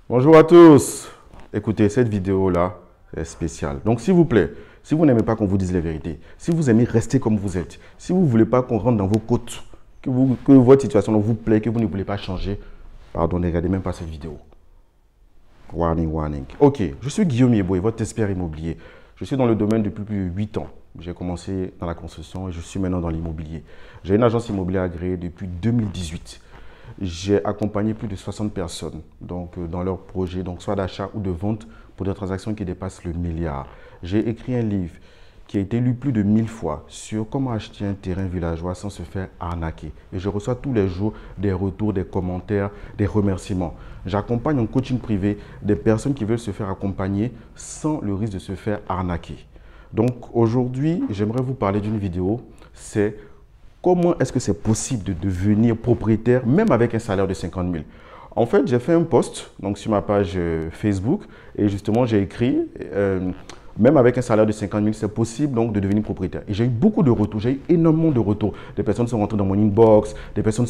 Bonjour à tous. Écoutez, cette vidéo-là est spéciale. Donc, s'il vous plaît, si vous n'aimez pas qu'on vous dise la vérité, si vous aimez rester comme vous êtes, si vous ne voulez pas qu'on rentre dans vos côtes, que votre situation vous plaît, que vous ne voulez pas changer, pardon, ne regardez même pas cette vidéo. Warning, warning. Ok, je suis Guillaume Yeboé, votre expert immobilier. Je suis dans le domaine depuis plus de 8 ans. J'ai commencé dans la construction et je suis maintenant dans l'immobilier. J'ai une agence immobilière agréée depuis 2018. J'ai accompagné plus de 60 personnes dans leurs projets, soit d'achat ou de vente pour des transactions qui dépassent le milliard. J'ai écrit un livre qui a été lu plus de 1000 fois sur comment acheter un terrain villageois sans se faire arnaquer. Et je reçois tous les jours des retours, des commentaires, des remerciements. J'accompagne en coaching privé des personnes qui veulent se faire accompagner sans le risque de se faire arnaquer. Donc aujourd'hui, j'aimerais vous parler d'une vidéo, c'est comment est-ce que c'est possible de devenir propriétaire même avec un salaire de 50 000? En fait, j'ai fait un post sur ma page Facebook et justement, j'ai écrit même avec un salaire de 50 000, c'est possible donc de devenir propriétaire. Et j'ai eu beaucoup de retours, j'ai eu énormément de retours. Des personnes sont rentrées dans mon inbox, des personnes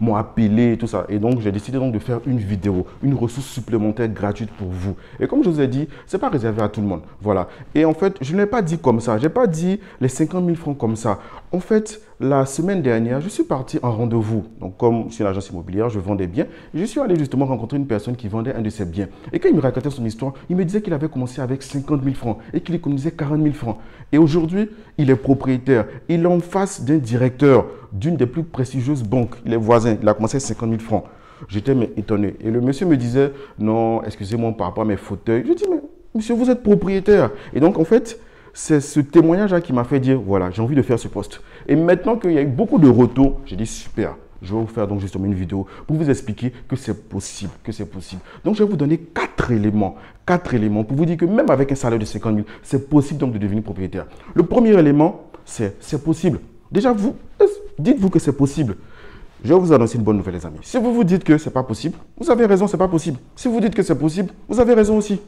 m'ont appelé, tout ça. Et donc, j'ai décidé donc de faire une vidéo, une ressource supplémentaire gratuite pour vous. Et comme je vous ai dit, ce n'est pas réservé à tout le monde. Voilà. Et en fait, je ne l'ai pas dit comme ça. Je n'ai pas dit les 50 000 francs comme ça. En fait, la semaine dernière, je suis parti en rendez-vous. Donc, comme je suis une agence immobilière, je vends des biens. Je suis allé justement rencontrer une personne qui vendait un de ses biens. Et quand il me racontait son histoire, il me disait qu'il avait commencé avec 50 000 francs et qu'il économisait 40 000 francs. Et aujourd'hui, il est propriétaire. Il est en face d'un directeur d'une des plus prestigieuses banques. Il est voisin. Il a commencé avec 50 000 francs. J'étais étonné. Et le monsieur me disait, non, excusez-moi par rapport à mes fauteuils. Je dis, mais monsieur, vous êtes propriétaire. Et donc, en fait, c'est ce témoignage-là qui m'a fait dire, voilà, j'ai envie de faire ce poste. Et maintenant qu'il y a eu beaucoup de retours, j'ai dit, super, je vais vous faire donc justement une vidéo pour vous expliquer que c'est possible, Donc, je vais vous donner 4 éléments pour vous dire que même avec un salaire de 50 000, c'est possible donc de devenir propriétaire. Le premier élément, c'est possible. Déjà, dites-vous que c'est possible. Je vais vous annoncer une bonne nouvelle, les amis. Si vous vous dites que ce n'est pas possible, vous avez raison, ce n'est pas possible. Si vous dites que c'est possible, vous avez raison aussi.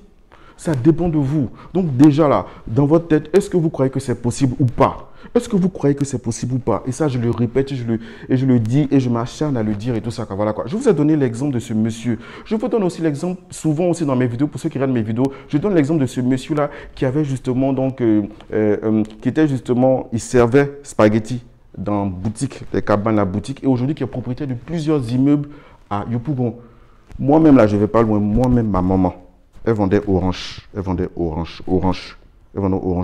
Ça dépend de vous. Donc déjà là, dans votre tête, est-ce que vous croyez que c'est possible ou pas? Est-ce que vous croyez que c'est possible ou pas? Et ça, je le répète, je le dis et je m'acharne à le dire et tout ça. Voilà quoi. Je vous ai donné l'exemple de ce monsieur. Je vous donne aussi l'exemple, souvent aussi dans mes vidéos, pour ceux qui regardent mes vidéos, je donne l'exemple de ce monsieur-là qui avait justement il servait spaghetti dans boutique, les cabanes, la boutique, et aujourd'hui qui est propriétaire de plusieurs immeubles à Yopougon. Moi-même là, je ne vais pas loin, moi-même, ma maman. Elle vendait orange au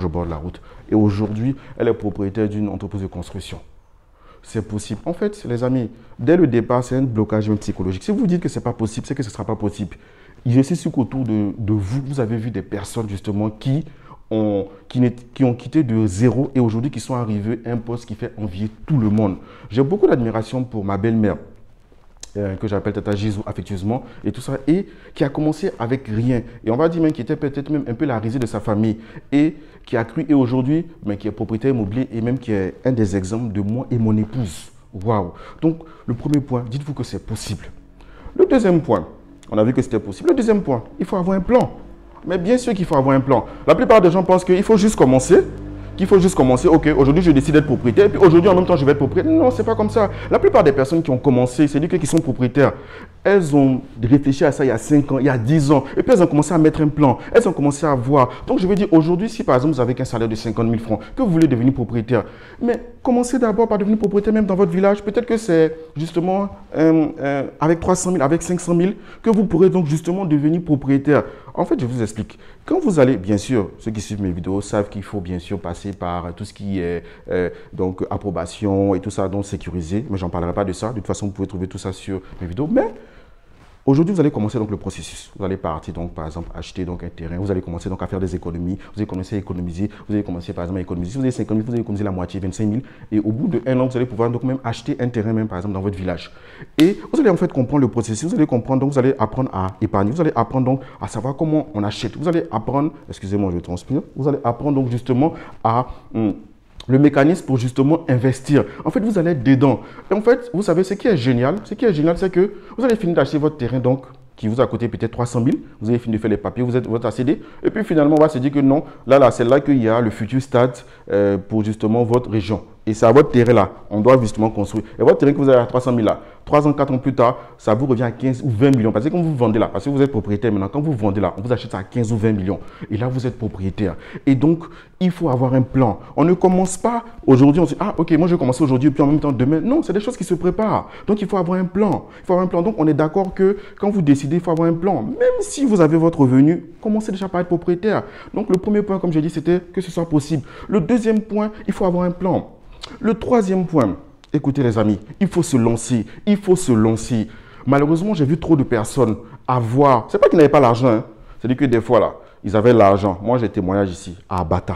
bord de la route. Et aujourd'hui, elle est propriétaire d'une entreprise de construction. C'est possible. En fait, les amis, dès le départ, c'est un blocage psychologique. Si vous dites que ce n'est pas possible, c'est que ce ne sera pas possible. Je suis sûr qu'autour de vous, vous avez vu des personnes justement qui ont quitté de zéro et aujourd'hui qui sont arrivés à un poste qui fait envier tout le monde. J'ai beaucoup d'admiration pour ma belle-mère, que j'appelle Tata Gisou affectueusement, et tout ça, et qui a commencé avec rien. Et on va dire même qui était peut-être même un peu la risée de sa famille, et qui a cru, et aujourd'hui, mais qui est propriétaire immobilier, et même qui est un des exemples de moi et mon épouse. Waouh! Donc, le premier point, dites-vous que c'est possible. Le deuxième point, on a vu que c'était possible. Le deuxième point, il faut avoir un plan. Mais bien sûr qu'il faut avoir un plan. La plupart des gens pensent qu'il faut juste commencer. Ok, aujourd'hui je décide d'être propriétaire, et puis aujourd'hui en même temps je vais être propriétaire. Non, c'est pas comme ça. La plupart des personnes qui ont commencé, c'est-à-dire qui sont propriétaires, elles ont réfléchi à ça il y a 5 ans, il y a 10 ans, et puis elles ont commencé à mettre un plan, elles ont commencé à voir. Donc je veux dire, aujourd'hui, si par exemple vous avez un salaire de 50 000 francs, que vous voulez devenir propriétaire, mais commencez d'abord par devenir propriétaire même dans votre village. Peut-être que c'est justement avec 300 000, avec 500 000, que vous pourrez donc justement devenir propriétaire. En fait, je vous explique. Quand vous allez, bien sûr, ceux qui suivent mes vidéos savent qu'il faut bien sûr passer par tout ce qui est approbation et tout ça, donc sécurisé. Mais j'en parlerai pas de ça. De toute façon, vous pouvez trouver tout ça sur mes vidéos. Mais aujourd'hui, vous allez commencer donc le processus. Vous allez partir donc par exemple acheter donc un terrain. Vous allez commencer donc à faire des économies. Vous allez commencer à économiser. Vous allez commencer par exemple à économiser. Si vous avez 50 000, vous allez économiser la moitié, 25 000. Et au bout d'un an, vous allez pouvoir donc même acheter un terrain même par exemple dans votre village. Et vous allez en fait comprendre le processus. Vous allez comprendre donc vous allez apprendre à épargner. Vous allez apprendre donc à savoir comment on achète. Vous allez apprendre, excusez-moi, je transpire. Vous allez apprendre donc justement à le mécanisme pour justement investir. En fait, vous allez être dedans. Et en fait, vous savez, ce qui est génial, c'est que vous allez finir d'acheter votre terrain, donc, qui vous a coûté peut-être 300 000. Vous avez fini de faire les papiers, vous êtes votre ACD. Et puis finalement, on va se dire que non, là, c'est là qu'il y a le futur stade pour justement votre région. Et c'est à votre terrain là, on doit justement construire. Et votre terrain que vous avez à 300 000 là, 3 ans, 4 ans plus tard, ça vous revient à 15 ou 20 millions. Parce que quand vous vendez là, parce que vous êtes propriétaire maintenant, quand vous vendez là, on vous achète ça à 15 ou 20 millions. Et là, vous êtes propriétaire. Et donc, il faut avoir un plan. On ne commence pas aujourd'hui, on se dit, ah ok, moi je vais commencer aujourd'hui, puis en même temps demain. Non, c'est des choses qui se préparent. Donc, il faut avoir un plan. Il faut avoir un plan. Donc, on est d'accord que quand vous décidez, il faut avoir un plan. Même si vous avez votre revenu, commencez déjà par être propriétaire. Donc, le premier point, comme j'ai dit, c'était que ce soit possible. Le deuxième point, il faut avoir un plan. Le troisième point, écoutez les amis, il faut se lancer, il faut se lancer. Malheureusement, j'ai vu trop de personnes avoir, c'est pas qu'ils n'avaient pas l'argent, hein. C'est-à-dire que des fois là, ils avaient l'argent. Moi, j'ai témoignage ici, à Abata,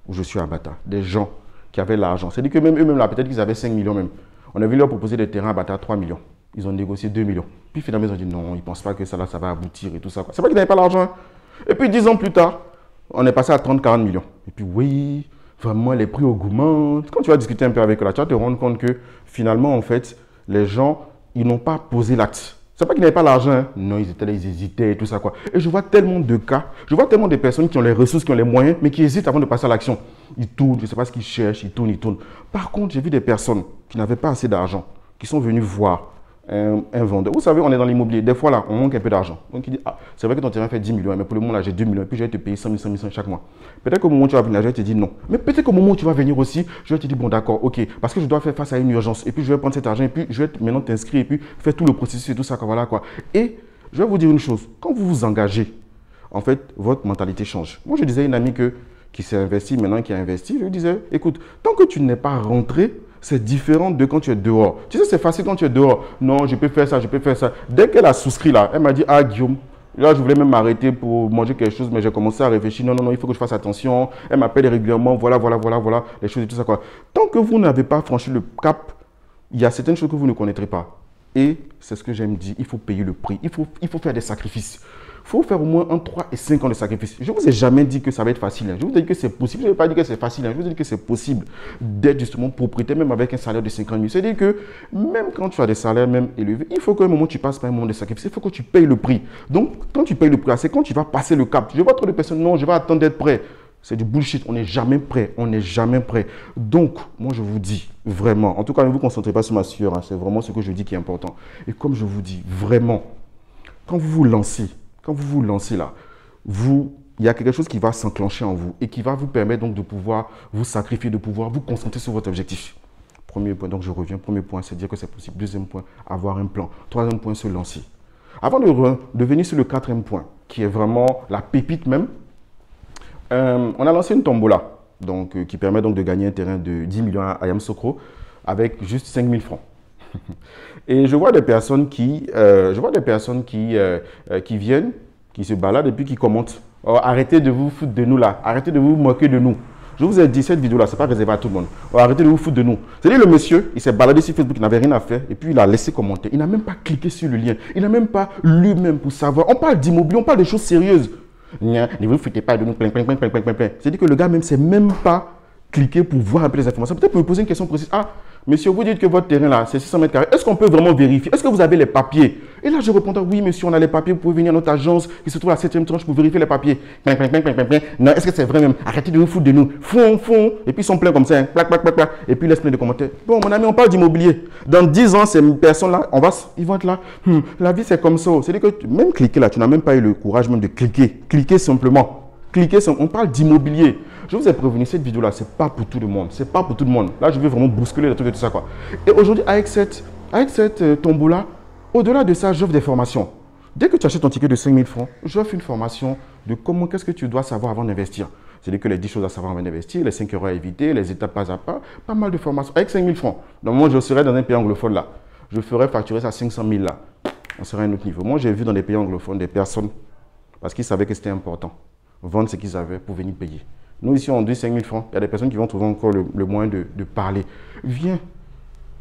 où je suis à Abata, des gens qui avaient l'argent. C'est-à-dire que même eux-mêmes là, peut-être qu'ils avaient 5 millions même. On a vu leur proposer des terrains à Abata à 3 millions. Ils ont négocié 2 millions. Puis finalement, ils ont dit non, ils ne pensent pas que ça là, ça va aboutir et tout ça. C'est pas qu'ils n'avaient pas l'argent, hein. Et puis 10 ans plus tard, on est passé à 30-40 millions. Et puis oui, vraiment, les prix augmentent. Quand tu vas discuter un peu avec eux, là, tu vas te rendre compte que finalement, en fait, les gens, ils n'ont pas posé l'acte. C'est pas qu'ils n'avaient pas l'argent, hein. Non, ils étaient là, ils hésitaient et tout ça, quoi. Et je vois tellement de cas, je vois tellement de personnes qui ont les ressources, qui ont les moyens, mais qui hésitent avant de passer à l'action. Ils tournent, je ne sais pas ce qu'ils cherchent, ils tournent, ils tournent. Par contre, j'ai vu des personnes qui n'avaient pas assez d'argent, qui sont venues voir un vendeur. Vous savez, on est dans l'immobilier. Des fois, là, on manque un peu d'argent. Donc, il dit, ah, c'est vrai que ton terrain fait 10 millions, mais pour le moment, là, j'ai 2 millions, et puis je vais te payer 100 000, 100 000 chaque mois. Peut-être qu'au moment où tu vas venir, je vais te dire non. Mais peut-être qu'au moment où tu vas venir aussi, je vais te dire, bon, d'accord, ok, parce que je dois faire face à une urgence, et puis je vais prendre cet argent, et puis je vais maintenant t'inscrire, et puis faire tout le processus et tout ça, quoi, voilà, quoi. Et je vais vous dire une chose, quand vous vous engagez, en fait, votre mentalité change. Moi, je disais à une amie qui s'est investie, maintenant qui a investi, je lui disais, écoute, tant que tu n'es pas rentré, c'est différent de quand tu es dehors. Tu sais, c'est facile quand tu es dehors. Non, je peux faire ça, je peux faire ça. Dès qu'elle a souscrit là, elle m'a dit, ah Guillaume, là je voulais même m'arrêter pour manger quelque chose, mais j'ai commencé à réfléchir. Non, non, non, il faut que je fasse attention. Elle m'appelle régulièrement, voilà, les choses et tout ça, quoi. Tant que vous n'avez pas franchi le cap, il y a certaines choses que vous ne connaîtrez pas. Et c'est ce que j'aime dire, il faut payer le prix. Il faut faire des sacrifices. Il faut faire au moins 3 et 5 ans de sacrifice. Je ne vous ai jamais dit que ça va être facile, hein. Je vous ai dit que c'est possible. Je ne vais pas dire que c'est facile, hein. Je vous ai dit que c'est possible d'être justement propriétaire, même avec un salaire de 50 000. C'est-à-dire que même quand tu as des salaires même élevés, il faut qu'à un moment tu passes par un moment de sacrifice. Il faut que tu payes le prix. Donc, quand tu payes le prix, c'est quand tu vas passer le cap. Je vois trop de personnes, non, je vais attendre d'être prêt. C'est du bullshit. On n'est jamais prêt. On n'est jamais prêt. Donc, moi, je vous dis vraiment, en tout cas, ne vous concentrez pas sur ma sueur, hein. C'est vraiment ce que je dis qui est important. Et comme je vous dis, vraiment, quand vous vous lancez là, il y a quelque chose qui va s'enclencher en vous et qui va vous permettre donc de pouvoir vous sacrifier, de pouvoir vous concentrer sur votre objectif. Premier point, donc je reviens. Premier point, c'est dire que c'est possible. Deuxième point, avoir un plan. Troisième point, se lancer. Avant de venir sur le quatrième point, qui est vraiment la pépite même, on a lancé une tombola donc, qui permet donc de gagner un terrain de 10 millions à Yamoussoukro avec juste 5 000 francs. Et je vois des personnes qui viennent, qui se baladent et puis qui commentent. Oh, arrêtez de vous foutre de nous là. Arrêtez de vous moquer de nous. Je vous ai dit, cette vidéo là, ce n'est pas réservé à tout le monde. Oh, arrêtez de vous foutre de nous. C'est-à-dire le monsieur, il s'est baladé sur Facebook, il n'avait rien à faire et puis il a laissé commenter. Il n'a même pas cliqué sur le lien. Il n'a même pas lu même pour savoir. On parle d'immobilier, on parle de choses sérieuses. Ne vous foutez pas de nous. C'est-à-dire que le gars même ne s'est même pas cliqué pour voir un peu les informations. Peut-être me poser une question précise. Ah, monsieur, vous dites que votre terrain là, c'est 600 mètres carrés. Est-ce qu'on peut vraiment vérifier? Est-ce que vous avez les papiers? Et là, je répondais, oui, monsieur, on a les papiers. Vous pouvez venir à notre agence qui se trouve à la 7e tranche pour vérifier les papiers. Non, est-ce que c'est vrai même? Arrêtez de vous foutre de nous. Fond. Et puis ils sont pleins comme ça. Hein. Plac. Et puis ils laissent plein de commentaires. Bon, mon ami, on parle d'immobilier. Dans 10 ans, ces personnes-là, ils vont être là. La vie, c'est comme ça. C'est-à-dire que même cliquer là, tu n'as même pas eu le courage même de cliquer. Cliquez simplement. On parle d'immobilier. Je vous ai prévenu, cette vidéo-là, ce n'est pas pour tout le monde. C'est pas pour tout le monde. Là, je vais vraiment bousculer les trucs et tout ça, quoi. Et aujourd'hui, avec cette tombola, au-delà de ça, j'offre des formations. Dès que tu achètes ton ticket de 5 000 francs, j'offre une formation de qu'est-ce que tu dois savoir avant d'investir. C'est-à-dire que les 10 choses à savoir avant d'investir, les 5 erreurs à éviter, les étapes pas à pas mal de formations. Avec 5 000 francs. Donc, moi, je serais dans un pays anglophone là. Je ferais facturer ça à 500 000 là. On serait à un autre niveau. Moi, j'ai vu dans des pays anglophones des personnes, parce qu'ils savaient que c'était important, vendre ce qu'ils avaient pour venir payer. Nous, ici, on dit 5 000 francs. Il y a des personnes qui vont trouver encore le moyen de parler. Viens,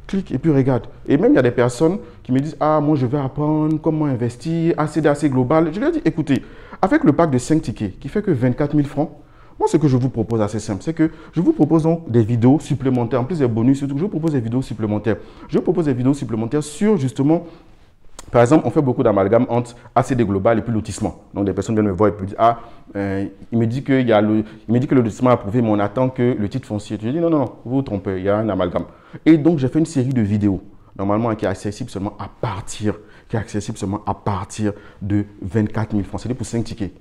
clique et puis regarde. Et même, il y a des personnes qui me disent, ah, moi, je vais apprendre comment investir, assez global. Je leur dis, écoutez, avec le pack de 5 tickets qui fait que 24 000 francs, moi, ce que je vous propose assez simple, c'est que je vous propose donc des vidéos supplémentaires. En plus des bonus, surtout, je vous propose des vidéos supplémentaires. Je vous propose des vidéos supplémentaires sur, justement, Par exemple, on fait beaucoup d'amalgame entre ACD global et puis lotissement. Donc, des personnes viennent me voir et puis disent, ah, il me dit que le lotissement est approuvé, mais on attend que le titre foncier. Je dis, non, non, non, vous vous trompez, il y a un amalgame. Et donc, j'ai fait une série de vidéos, normalement, qui est accessible seulement à partir, de 24 000 francs. C'est pour 5 tickets.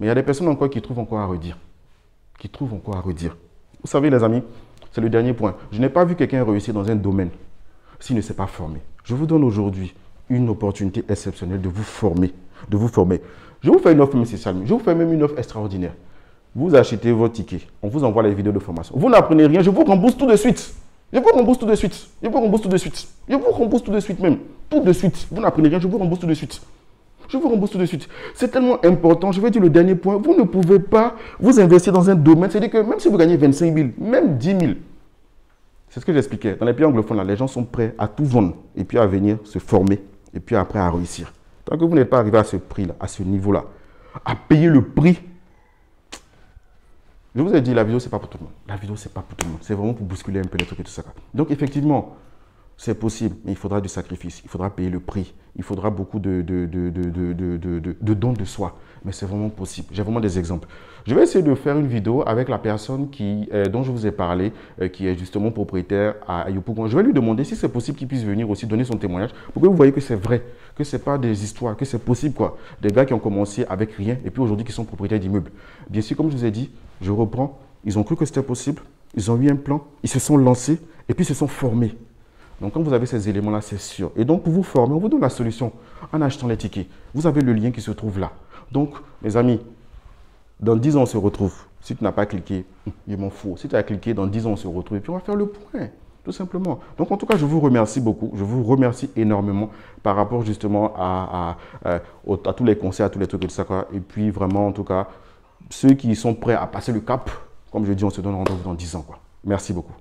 Mais il y a des personnes encore qui trouvent encore à redire. Vous savez, les amis, c'est le dernier point. Je n'ai pas vu quelqu'un réussir dans un domaine s'il ne s'est pas formé. Je vous donne aujourd'hui une opportunité exceptionnelle de vous former. Je vous fais une offre spéciale, je vous fais même une offre extraordinaire. Vous achetez votre ticket, on vous envoie les vidéos de formation. Vous n'apprenez rien, je vous rembourse tout de suite. Je vous rembourse tout de suite même. Tout de suite. Vous n'apprenez rien, je vous rembourse tout de suite. C'est tellement important. Je vais dire le dernier point. Vous ne pouvez pas vous investir dans un domaine. C'est-à-dire que même si vous gagnez 25 000, même 10 000, c'est ce que j'expliquais. Dans les pays anglophones, là, les gens sont prêts à tout vendre et puis à venir se former et puis après à réussir. Tant que vous n'êtes pas arrivé à ce prix-là, à ce niveau-là, à payer le prix, je vous ai dit, la vidéo, ce n'est pas pour tout le monde. C'est vraiment pour bousculer un peu les trucs et tout ça. Donc, effectivement, c'est possible, mais il faudra du sacrifice, il faudra payer le prix, il faudra beaucoup de dons de soi. Mais c'est vraiment possible. J'ai vraiment des exemples. Je vais essayer de faire une vidéo avec la personne dont je vous ai parlé, qui est justement propriétaire à Yopougon. Je vais lui demander si c'est possible qu'il puisse venir aussi donner son témoignage pour que vous voyez que c'est vrai, que ce n'est pas des histoires, que c'est possible, quoi. Des gars qui ont commencé avec rien et puis aujourd'hui qui sont propriétaires d'immeubles. Bien sûr, comme je vous ai dit, je reprends, ils ont cru que c'était possible, ils ont eu un plan, ils se sont lancés et puis ils se sont formés. Donc, quand vous avez ces éléments-là, c'est sûr. Et donc, pour vous former, on vous donne la solution en achetant les tickets. Vous avez le lien qui se trouve là. Donc, mes amis, dans 10 ans, on se retrouve. Si tu n'as pas cliqué, il m'en faut. Si tu as cliqué, dans 10 ans, on se retrouve. Et puis, on va faire le point, tout simplement. Donc, en tout cas, je vous remercie beaucoup. Je vous remercie énormément par rapport justement à tous les conseils, à tous les trucs et tout ça, quoi. Et puis, vraiment, en tout cas, ceux qui sont prêts à passer le cap, comme je dis, on se donne rendez-vous dans 10 ans, quoi. Merci beaucoup.